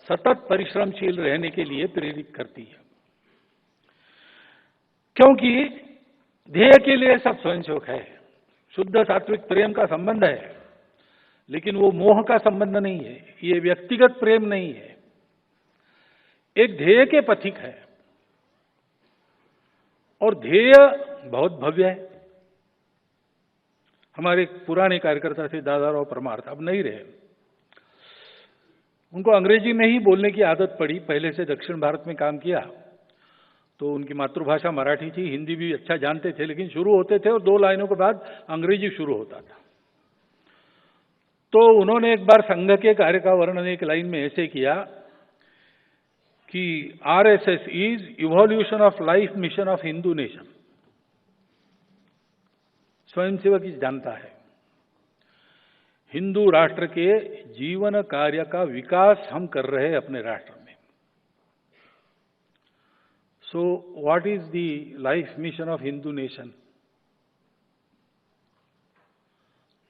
सतत परिश्रमशील रहने के लिए प्रेरित करती है, क्योंकि ध्येय के लिए सब स्वयंसेवक है। शुद्ध सात्विक प्रेम का संबंध है, लेकिन वो मोह का संबंध नहीं है, ये व्यक्तिगत प्रेम नहीं है, एक ध्येय के पथिक है। और ध्येय बहुत भव्य है। हमारे पुराने कार्यकर्ता थे दादाराव परमार्थ, अब नहीं रहे। उनको अंग्रेजी में ही बोलने की आदत पड़ी, पहले से दक्षिण भारत में काम किया तो उनकी मातृभाषा मराठी थी, हिंदी भी अच्छा जानते थे, लेकिन शुरू होते थे और 2 लाइनों के बाद अंग्रेजी शुरू होता था। तो उन्होंने एक बार संघ के कार्य का वर्णन एक लाइन में ऐसे किया कि RSS is evolution of life mission of Hindu nation. स्वयंसेवक जानता है हिंदू राष्ट्र के जीवन कार्य का विकास हम कर रहे हैं अपने राष्ट्र में। So what is the life mission of Hindu nation?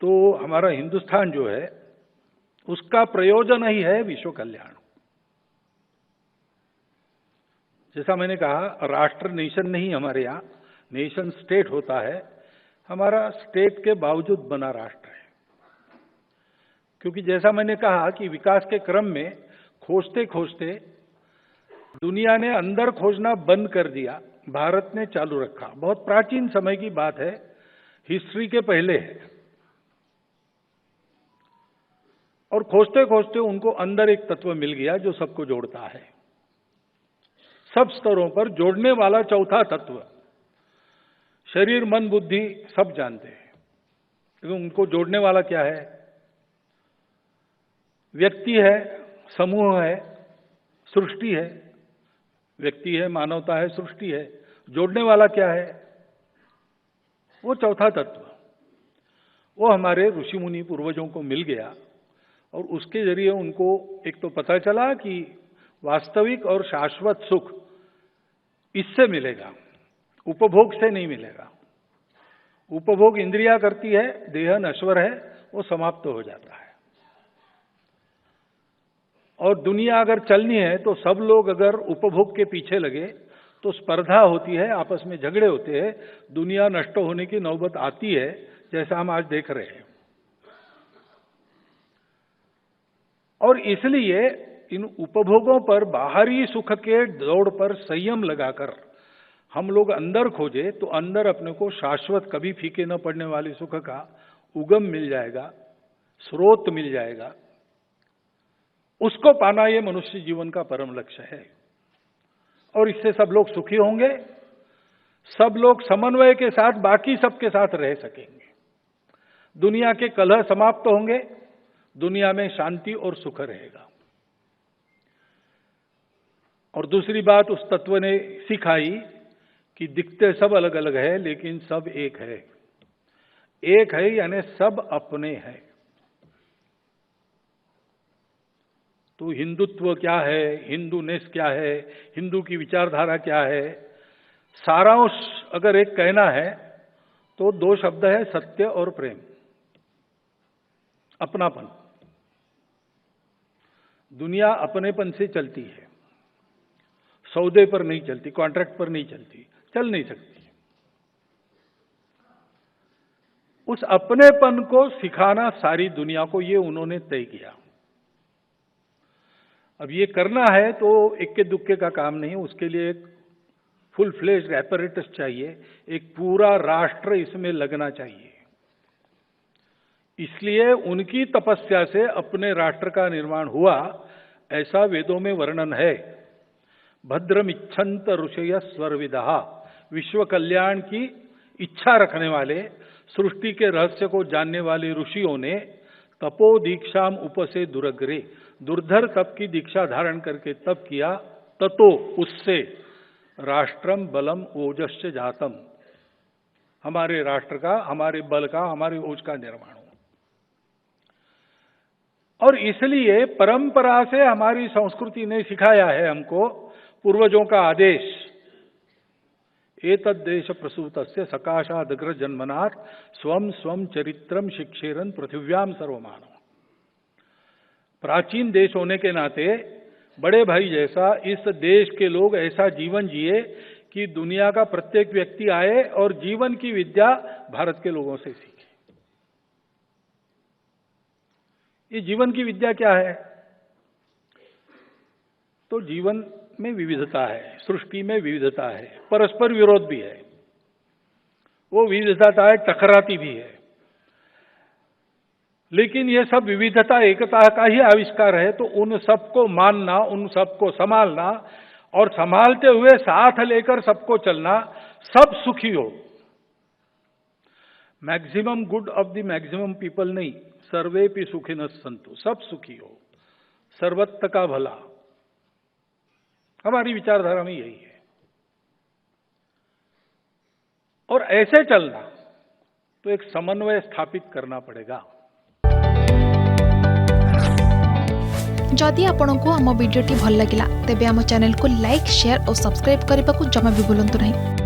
तो हमारा हिंदुस्तान जो है उसका प्रयोजन ही है विश्व कल्याण। जैसा मैंने कहा, राष्ट्र नेशन नहीं, हमारे यहां नेशन स्टेट होता है, हमारा स्टेट के बावजूद बना राष्ट्र है। क्योंकि जैसा मैंने कहा कि विकास के क्रम में खोजते खोजते दुनिया ने अंदर खोजना बंद कर दिया, भारत ने चालू रखा। बहुत प्राचीन समय की बात है, हिस्ट्री के पहले है। और खोजते खोजते उनको अंदर एक तत्व मिल गया जो सबको जोड़ता है, सब स्तरों पर जोड़ने वाला चौथा तत्व। शरीर मन बुद्धि सब जानते हैं, लेकिन उनको जोड़ने वाला क्या है? व्यक्ति है, समूह है, सृष्टि है। व्यक्ति है, मानवता है, सृष्टि है। जोड़ने वाला क्या है? वो चौथा तत्व। वो हमारे ऋषि मुनि पूर्वजों को मिल गया और उसके जरिए उनको एक तो पता चला कि वास्तविक और शाश्वत सुख इससे मिलेगा, उपभोग से नहीं मिलेगा। उपभोग इंद्रिया करती है, देह नश्वर है, वो समाप्त हो जाता है। और दुनिया अगर चलनी है तो सब लोग अगर उपभोग के पीछे लगे तो स्पर्धा होती है, आपस में झगड़े होते हैं, दुनिया नष्ट होने की नौबत आती है, जैसा हम आज देख रहे हैं। और इसलिए इन उपभोगों पर, बाहरी सुख के दौड़ पर संयम लगाकर हम लोग अंदर खोजे तो अंदर अपने को शाश्वत, कभी फीके न पड़ने वाले सुख का उगम मिल जाएगा, स्रोत मिल जाएगा। उसको पाना ये मनुष्य जीवन का परम लक्ष्य है। और इससे सब लोग सुखी होंगे, सब लोग समन्वय के साथ बाकी सबके साथ रह सकेंगे, दुनिया के कलह समाप्त होंगे, दुनिया में शांति और सुख रहेगा। और दूसरी बात उस तत्व ने सिखाई कि दिखते सब अलग अलग है, लेकिन सब एक है। एक है यानी सब अपने हैं। तो हिंदुत्व क्या है, हिंदूनेस क्या है, हिंदू की विचारधारा क्या है, सारांश अगर एक कहना है तो 2 शब्द है, सत्य और प्रेम, अपनापन। दुनिया अपनेपन से चलती है, सौदे पर नहीं चलती, कॉन्ट्रैक्ट पर नहीं चलती, चल नहीं सकती। उस अपनेपन को सिखाना सारी दुनिया को, ये उन्होंने तय किया। अब ये करना है तो इक्के दुक्के का काम नहीं, उसके लिए एक फुल फ्लेज्ड एपरेटस चाहिए, एक पूरा राष्ट्र इसमें लगना चाहिए। इसलिए उनकी तपस्या से अपने राष्ट्र का निर्माण हुआ, ऐसा वेदों में वर्णन है। भद्रम इच्छन्त ऋषय स्वरविदः, विश्व कल्याण की इच्छा रखने वाले, सृष्टि के रहस्य को जानने वाले ऋषियों ने तपो दीक्षाम उपसे दुरग्रे, दुर्धर तप की दीक्षा धारण करके तप किया, ततो उससे राष्ट्रम बलम ओजश्च जातम, हमारे राष्ट्र का, हमारे बल का, हमारे ओज का निर्माण हो। और इसलिए परंपरा से हमारी संस्कृति ने सिखाया है हमको, पूर्वजों का आदेश, एतद् देश प्रसूतस्य सकाशादग्र जन्मनाथ स्वम स्वम चरित्रम शिक्षेरन पृथिव्याम सर्वमानव। प्राचीन देश होने के नाते बड़े भाई जैसा इस देश के लोग ऐसा जीवन जिए कि दुनिया का प्रत्येक व्यक्ति आए और जीवन की विद्या भारत के लोगों से सीखे। ये जीवन की विद्या क्या है? तो जीवन में विविधता है, सृष्टि में विविधता है, परस्पर विरोध भी है, वो विविधताएं टकराती भी है, लेकिन ये सब विविधता एकता का ही आविष्कार है। तो उन सबको मानना, उन सबको संभालना और संभालते हुए साथ लेकर सबको चलना, सब सुखी हो। Maximum good of the maximum people नहीं, सर्वे भी सुखिनः सन्तु, सब सुखी हो, सर्वत्र का भला, हमारी विचारधारा में यही है। और ऐसे चलना तो एक समन्वय स्थापित करना पड़ेगा। जदि आपंक आम भिडी भल लगा तेब आम चैनल को लाइक, शेयर और सब्सक्राइब करने को जमा भी भूलु नहीं।